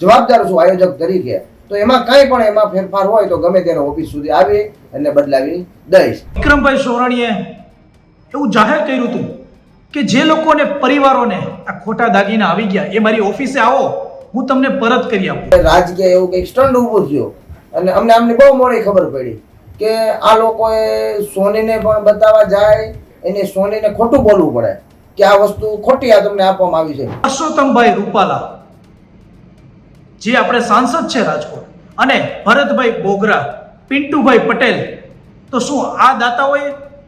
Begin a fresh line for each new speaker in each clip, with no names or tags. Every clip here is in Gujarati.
જવાબદાર છું આયોજક તરીકે, તો એમાં કંઈ પણ એમાં ફેરફાર હોય તો ગમે ત્યારે ઓફિસ સુધી આવી અને બદલાવી દઈશ.
વિક્રમભાઈ સોરણીએ એવું જાહેર કર્યું હતું કે જે લોકોને પરિવારોને આ ખોટા દાગીના આવી ગયા એ મારી ઓફિસે આવો, હું તમને પરત કરી આપું.
રાજકીય એવું કંઈક સ્ટન્ડ ઊભું થયું અને અમને બહુ મોડી ખબર પડી કે આ લોકોએ સોનીને પણ બતાવવા જાય, એને સોનીને ખોટું બોલવું પડે કે આ વસ્તુ ખોટી આ તમને આપવામાં આવી છે.
પરસોત્તમભાઈ રૂપાલા જે આપણે સાંસદ છે રાજકોટ, અને ભરતભાઈ બોગરા, પિન્ટુભાઈ પટેલ, તો શું આ દાતાઓએ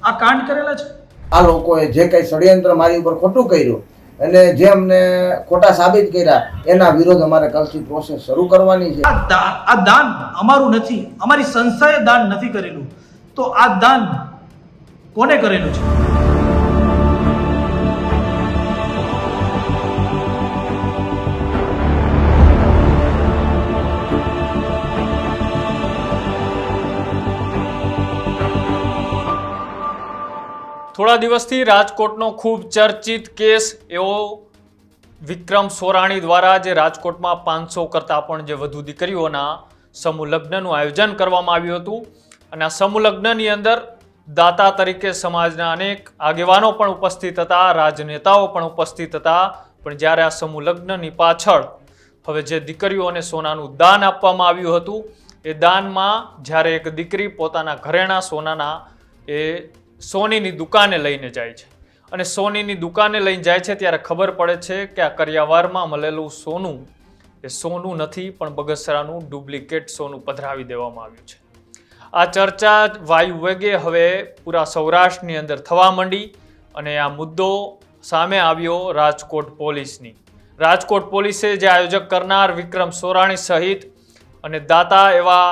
આ કાંડ કરેલા છે?
આ લોકોએ જે કંઈ ષડયંત્ર મારી ઉપર ખોટું કર્યું અને જે અમને ખોટા સાબિત કર્યા એના વિરોધ અમારે કાલથી પ્રોસેસ શરૂ કરવાની છે.
આ દાન અમારું નથી, અમારી સંસ્થાએ દાન નથી કરેલું, તો આ દાન કોને કરેલું છે?
થોડા દિવસથી રાજકોટનો ખૂબ ચર્ચિત કેસ એવો વિક્રમ સોરાણી દ્વારા જે રાજકોટમાં 500 કરતાં પણ જે વધુ દીકરીઓના સમૂહ લગ્નનું આયોજન કરવામાં આવ્યું હતું, અને આ સમૂહ લગ્નની અંદર દાતા તરીકે સમાજના અનેક આગેવાનો પણ ઉપસ્થિત હતા, રાજનેતાઓ પણ ઉપસ્થિત હતા. પણ જ્યારે આ સમૂહ લગ્નની પાછળ હવે જે દીકરીઓને સોનાનું દાન આપવામાં આવ્યું હતું, એ દાનમાં જ્યારે એક દીકરી પોતાના ઘરેણા સોનાના એ સોનીની દુકાને લઈને જાય છે, અને સોનીની દુકાને લઈને જાય છે ત્યારે ખબર પડે છે કે આ કરિયાવારમાં મળેલું સોનું એ સોનું નથી, પણ બગસરાનું ડુપ્લિકેટ સોનું પધરાવી દેવામાં આવ્યું છે. આ ચર્ચા વાયુ વેગે હવે પૂરા સૌરાષ્ટ્રની અંદર થવા માંડી, અને આ મુદ્દો સામે આવ્યો રાજકોટ પોલીસની. રાજકોટ પોલીસે જે આયોજક કરનાર વિક્રમ સોરાણી સહિત અને દાતા એવા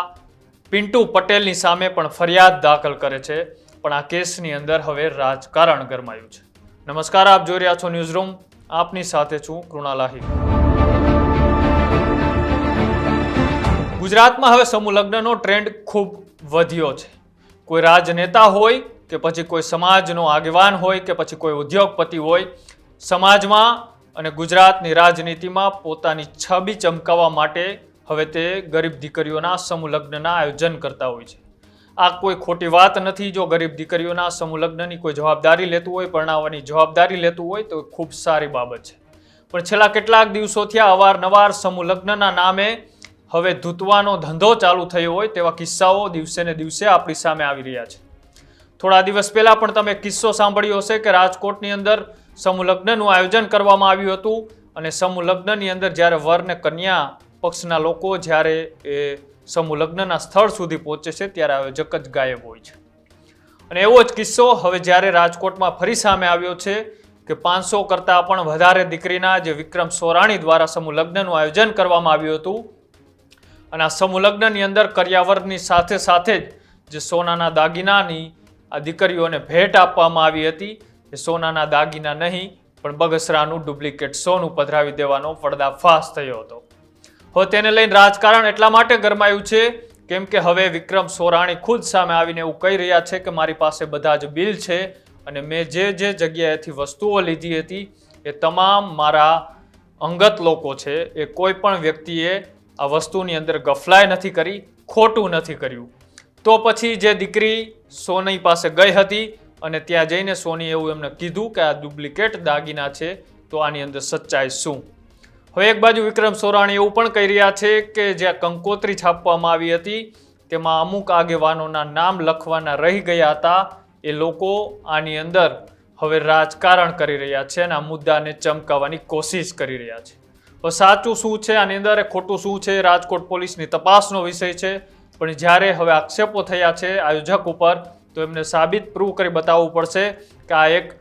પિન્ટુ પટેલની સામે પણ ફરિયાદ દાખલ કરે છે. પણ આ કેસની અંદર હવે રાજકારણ ગરમાયું છે. નમસ્કાર, આપ જોઈ રહ્યા છો ન્યૂઝ રૂમ, આપની સાથે છું કૃણાલ આહિર. ગુજરાતમાં હવે સમૂહ લગ્નનો ટ્રેન્ડ ખૂબ વધ્યો છે. કોઈ રાજનેતા હોય કે પછી કોઈ સમાજનો આગેવાન હોય કે પછી કોઈ ઉદ્યોગપતિ હોય, સમાજમાં અને ગુજરાતની રાજનીતિમાં પોતાની છબી ચમકાવવા માટે હવે તે ગરીબ દીકરીઓના સમૂહ લગ્નના આયોજન કરતા હોય છે. આ કોઈ ખોટી વાત નથી. જો ગરીબ દીકરીઓના સમૂહ લગ્નની કોઈ જવાબદારી લેતું હોય, પરણાવવાની જવાબદારી લેતું હોય તો ખૂબ સારી બાબત છે. પણ છેલ્લા કેટલાક દિવસોથી અવારનવાર સમૂહ લગ્નના નામે હવે ધૂતવાનો ધંધો ચાલુ થયો હોય તેવા કિસ્સાઓ દિવસે ને દિવસે આપણી સામે આવી રહ્યા છે. થોડા દિવસ પહેલા પણ તમે કિસ્સો સાંભળ્યો હશે કે રાજકોટની અંદર સમૂહ લગ્નનું આયોજન કરવામાં આવ્યું હતું, અને સમૂહ લગ્નની અંદર જ્યારે વર ને કન્યા પક્ષના લોકો જ્યારે એ સમૂહ લગ્નના સ્થળ સુધી પહોંચે છે ત્યારે આયોજક જ ગાયબ હોય છે. અને એવો જ કિસ્સો હવે જ્યારે રાજકોટમાં ફરી સામે આવ્યો છે કે 500 કરતાં પણ વધારે દીકરીના જે વિક્રમ સોરાણી દ્વારા સમૂહ લગ્નનું આયોજન કરવામાં આવ્યું હતું, અને આ સમૂહ લગ્નની અંદર કરિયાવરની સાથે સાથે જ જે સોનાના દાગીનાની આ દીકરીઓને ભેટ આપવામાં આવી હતી, એ સોનાના દાગીના નહીં પણ બગસરાનું ડુપ્લિકેટ સોનું પધરાવી દેવાનો પર્દાફાશ થયો હતો. હવે તેને લઈને રાજકારણ એટલા માટે ગરમાયું છે કેમ કે હવે વિક્રમ સોરાણી ખુદ સામે આવીને એવું કહી રહ્યા છે કે મારી પાસે બધા જ બિલ છે, અને મેં જે જગ્યાએથી વસ્તુઓ લીધી હતી એ તમામ મારા અંગત લોકો છે, એ કોઈ પણ વ્યક્તિએ આ વસ્તુની અંદર ગફલાઈ નથી કરી, ખોટું નથી કર્યું. તો પછી જે દીકરી સોની પાસે ગઈ હતી અને ત્યાં જઈને સોની એવું એમને કીધું કે આ ડુપ્લિકેટ દાગીના છે, તો આની અંદર સચ્ચાઈ શું? હવે એક બાજુ વિક્રમ સોરાણી એવું પણ કહી રહ્યા છે કે જ્યાં કંકોત્રી છાપવામાં આવી હતી તેમાં અમુક આગેવાનોના નામ લખવાના રહી ગયા હતા, એ લોકો આની અંદર હવે રાજકારણ કરી રહ્યા છે અને આ મુદ્દાને ચમકાવવાની કોશિશ કરી રહ્યા છે. હવે સાચું શું છે આની અંદર, ખોટું શું છે, રાજકોટ પોલીસની તપાસનો વિષય છે. પણ જ્યારે હવે આક્ષેપો થયા છે આયોજક ઉપર, તો એમને સાબિત પ્રૂવ કરી બતાવવું પડશે કે આ એક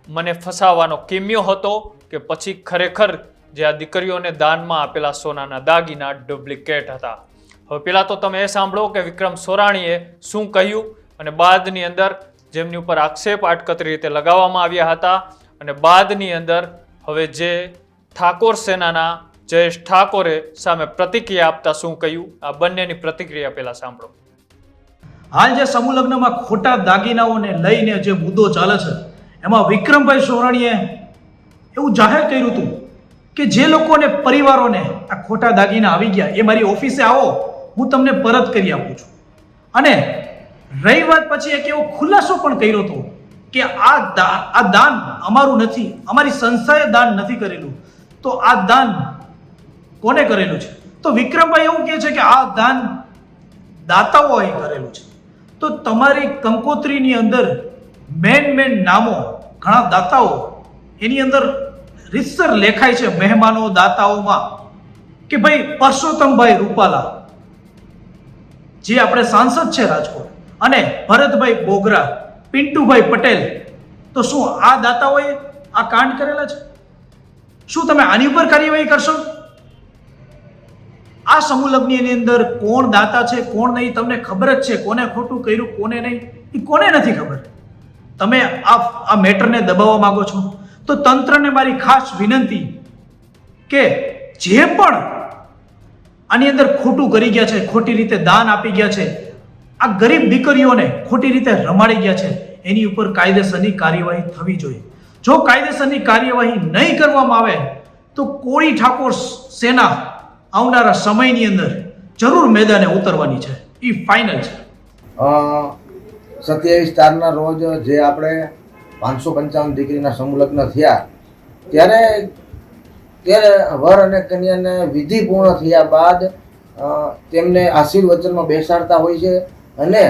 મને ફસાવાનો કિમ્યો હતો કે પછી ખરેખર જે આ દીકરીઓને દાનમાં આપેલા સોનાના દાગીના ડુપ્લિકેટ હતા. હવે પહેલા તો તમે એ સાંભળો કે વિક્રમ સોરાણીએ શું કહ્યું, અને બાદની અંદર જેમની ઉપર આક્ષેપ આટકતરી રીતે લગાવવામાં આવ્યા હતા, અને બાદની અંદર હવે જે ઠાકોર સેનાના જયેશ ઠાકોરે સામે પ્રતિક્રિયા આપતા શું કહ્યું, આ બંનેની પ્રતિક્રિયા પહેલા સાંભળો.
હાલ જે સમૂહ લગ્નમાં ખોટા દાગીનાઓને લઈને જે મુદ્દો ચાલે છે, એમાં વિક્રમભાઈ સોરાણીએ એવું જાહેર કર્યું હતું કે જે લોકોને પરિવારોને આ ખોટા દાગીના આવી ગયા એ મારી ઓફિસે આવો, હું તમને પરત કરી આપું છું. અને રહી વાત પછી એક એવો ખુલાસો પણ કર્યો હતો કે આ દાન અમારું નથી, અમારી સંસ્થાએ દાન નથી કરેલું. તો આ દાન કોને કરેલું છે? તો વિક્રમભાઈ એવું કહે છે કે આ દાન દાતાઓએ કરેલું છે. તો તમારી કંકોત્રીની અંદર મેન નામો ઘણા દાતાઓ એની અંદર રીતસર લેખાય છે મહેમાનો દાતાઓમાં કે ભાઈ પરસોત્તમભાઈ રૂપાલા જે આપણે સાંસદ છે રાજકોટ, અને ભરતભાઈ બોગરા, પિન્ટુભાઈ પટેલ. તો શું આ દાતાઓએ આ કાંડ કરેલા છે? શું તમે આની ઉપર કાર્યવાહી કરશો? આ સમૂહ લગ્નની અંદર કોણ દાતા છે કોણ નહીં તમને ખબર જ છે. કોને ખોટું કર્યું કોને નહીં એ કોને નથી ખબર. તમે આ મેટરને દબાવવા માંગો છો તો તંત્રને મારી ખાસ વિનંતી કે જે પણ આની અંદર ખોટું કરી ગયા છે, ખોટી રીતે દાન આપી ગયા છે, આ ગરીબ દીકરીઓને ખોટી રીતે રમાડી ગયા છે, એની ઉપર કાયદેસરની કાર્યવાહી થવી જોઈએ. જો કાયદેસરની કાર્યવાહી નહીં કરવામાં આવે તો કોળી ઠાકોર સેના આવનારા સમયની અંદર જરૂર મેદાને ઉતરવાની છે. એ ફાઇનલ છે.
27/4 રોજ જે આપણે 555 દીકરીના સમૂહ લગ્ન થયા ત્યારે વર અને કન્યાને વિધિ પૂર્ણ થયા બાદ તેમને આશીર્વચનમાં બેસાડતા હોય છે અને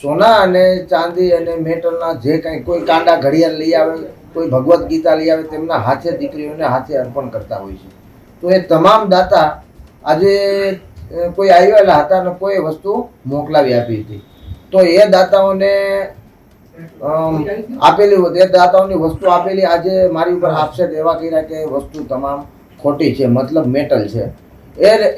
સોના અને ચાંદી અને મેટલના જે કંઈ કોઈ કાંડા ઘડિયાળ લઈ આવે, કોઈ ભગવદ્ ગીતા લઈ આવે, તેમના હાથે દીકરીઓને હાથે અર્પણ કરતા હોય છે. તો એ તમામ દાતા આજે કોઈ આવેલા હતા અને કોઈ વસ્તુ મોકલાવી આપી હતી. તો એ દાતાઓને આપેલી એ દાતાઓની વસ્તુ આપેલી આજે મારી ઉપર આક્ષેપ એવા કર્યા કે વસ્તુ તમામ ખોટી છે, મતલબ મેટલ છે.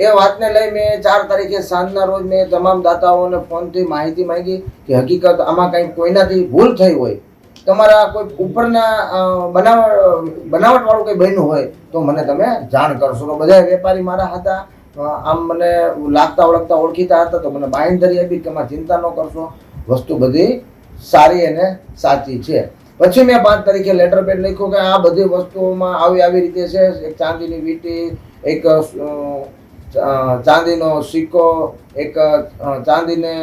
એ વાતને લઈ મેં 4 તારીખે સાંજના રોજ મેં તમામ દાતાઓને ફોનથી માહિતી માંગી કે હકીકત આમાં કંઈ કોઈનાથી ભૂલ થઈ હોય, તમારા કોઈ ઉપરના બનાવટવાળું કંઈ બન્યું હોય તો મને તમે જાણ કરશો. તો બધા વેપારી મારા હતા, આમ મને લાગતા ઓળખતા ઓળખીતા હતા, તો મને બાંયધરી આપી કે એમાં ચિંતા ન કરશો, વસ્તુ બધી સારી અને સાચી છે. પછી મેં 5 તારીખે લેટર પેડ લખ્યો કે આ બધી વસ્તુઓમાં આવી રીતે છે. એક ચાંદીની વીંટી, એક ચાંદીનો સિક્કો, એક ચાંદીને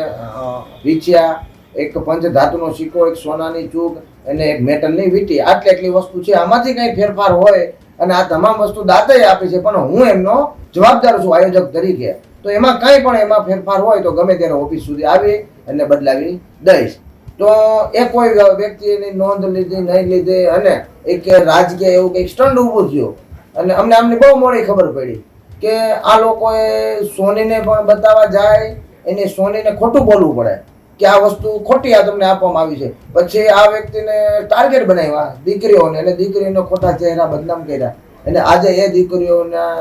વીંછિયા, એક પંચધાતુનો સિક્કો, એક સોનાની ચૂક અને એક મેટલની વીંટી. આટલી વસ્તુ છે. આમાંથી કંઈ ફેરફાર હોય અને આ તમામ વસ્તુ દાતાએ આપી છે પણ હું એમનો જવાબદાર છું આયોજક તરીકે. તો એમાં કંઈ પણ એમાં ફેરફાર હોય તો ગમે ત્યારે ઓફિસ સુધી આવી અને બદલાવી દઈશ. તો એ કોઈ વ્યક્તિની નોંધ લીધી નહીં લીધી અને એક રાજકીય એવું કંઈક સ્ટંડ ઊભું થયું અને અમને બહુ મોડી ખબર પડી કે આ લોકોએ સોનીને પણ બતાવવા જાય, એને સોનીને ખોટું બોલવું પડે કે આ વસ્તુ ખોટી આ તમને આપવામાં આવી છે. પછી આ વ્યક્તિને ટાર્ગેટ બનાવ્યા દીકરીઓને અને દીકરીઓને ખોટા ચહેરા બદનામ કર્યા. અને આજે એ દીકરીઓના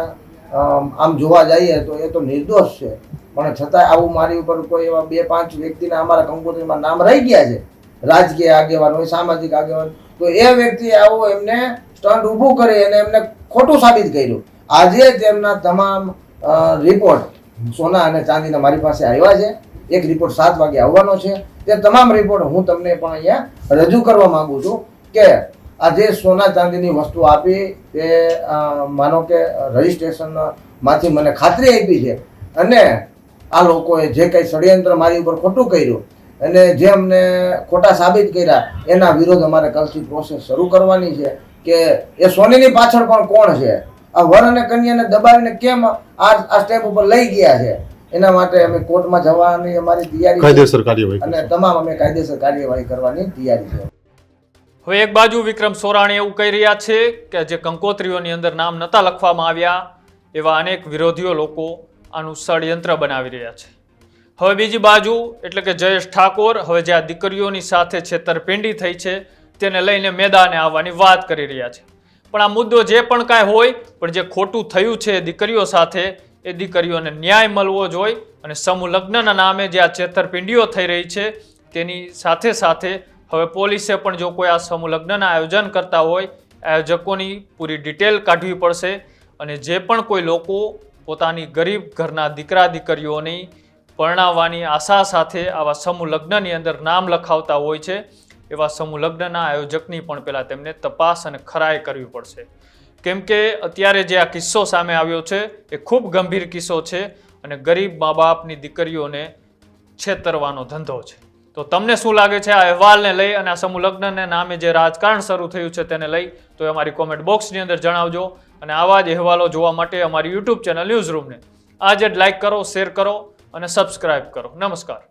આમ જોવા જઈએ તો એ તો નિર્દોષ છે, પણ છતાં આવું મારી ઉપર કોઈ એવા 2-5 વ્યક્તિના અમારા કંકોત્રીમાં નામ રહી ગયા છે, રાજકીય આગેવાન હોય, સામાજિક આગેવાન. તો એ વ્યક્તિએ આવું એમને સ્ટન્ટ ઊભું કરી અને એમને ખોટું સાબિત કર્યું. આજે તેમના તમામ રિપોર્ટ સોના અને ચાંદીના મારી પાસે આવ્યા છે. એક રિપોર્ટ 7 વાગે આવવાનો છે. તે તમામ રિપોર્ટ હું તમને પણ અહીંયા રજૂ કરવા માંગુ છું કે આ જે સોના ચાંદીની વસ્તુ આપી તે માનો કે રજિસ્ટ્રેશનમાંથી મને ખાતરી આપી છે અને આ લોકોએ જે કંઈ ષડયંત્ર મારી ઉપર ખોટું કર્યું અને જે અમને ખોટા સાબિત કર્યા એના વિરોધ અમારે કાલથી પ્રોસેસ શરૂ કરવાની છે કે એ સોનીની પાછળ પણ કોણ છે, આ વર અને કન્યાને દબાવીને કેમ આ સ્ટેપ ઉપર લઈ ગયા છે. એના માટે અમે કોર્ટમાં જવાની અમારી તૈયારી
કાયદેસર કાર્યવાહી
અને તમામ અમે કાયદેસર કાર્યવાહી કરવાની તૈયારી છે.
હવે એક બાજુ વિક્રમ સોરાણી એવું કહી રહ્યા છે કે જે કંકોત્રીઓની અંદર નામ નહોતા લખવામાં આવ્યા એવા અનેક વિરોધીઓ લોકો આનું ષડયંત્ર બનાવી રહ્યા છે. હવે બીજી બાજુ એટલે કે જયેશ ઠાકોર હવે જે આ દીકરીઓની સાથે છેતરપિંડી થઈ છે તેને લઈને મેદાને આવવાની વાત કરી રહ્યા છે. પણ આ મુદ્દો જે પણ કાંઈ હોય, પણ જે ખોટું થયું છે દીકરીઓ સાથે એ દીકરીઓને ન્યાય મળવો જોઈએ અને સમૂહ લગ્નના નામે જે આ છેતરપિંડીઓ થઈ રહી છે તેની સાથે સાથે હવે પોલીસે પણ જો કોઈ આ સમૂહ લગ્નના આયોજન કરતા હોય આયોજકોની પૂરી ડિટેલ કાઢવી પડશે અને જે પણ કોઈ લોકો પોતાની ગરીબ ઘરના દીકરા દીકરીઓની પરણાવવાની આશા સાથે આવા સમૂહ લગ્નની અંદર નામ લખાવતા હોય છે એવા સમૂહ લગ્નના આયોજકની પણ પહેલાં તેમને તપાસ અને ખરાઈ કરવી પડશે. કેમ કે અત્યારે જે આ કિસ્સો સામે આવ્યો છે એ ખૂબ ગંભીર કિસ્સો છે અને ગરીબ મા બાપની દીકરીઓને છેતરવાનો ધંધો છે. તો તમને શું લાગે છે આ અહેવાલને લઈ અને આ સમૂહ લગ્નને નામે જે રાજકારણ શરૂ થયું છે તેને લઈ? તો એ અમારી કોમેન્ટ બોક્સની અંદર જણાવજો. અને આવા જ અહેવાલો જોવા માટે અમારી યુટ્યુબ ચેનલ ન્યૂઝ રૂમને આજે જ લાઈક કરો, શેર કરો અને સબસ્ક્રાઇબ કરો. નમસ્કાર.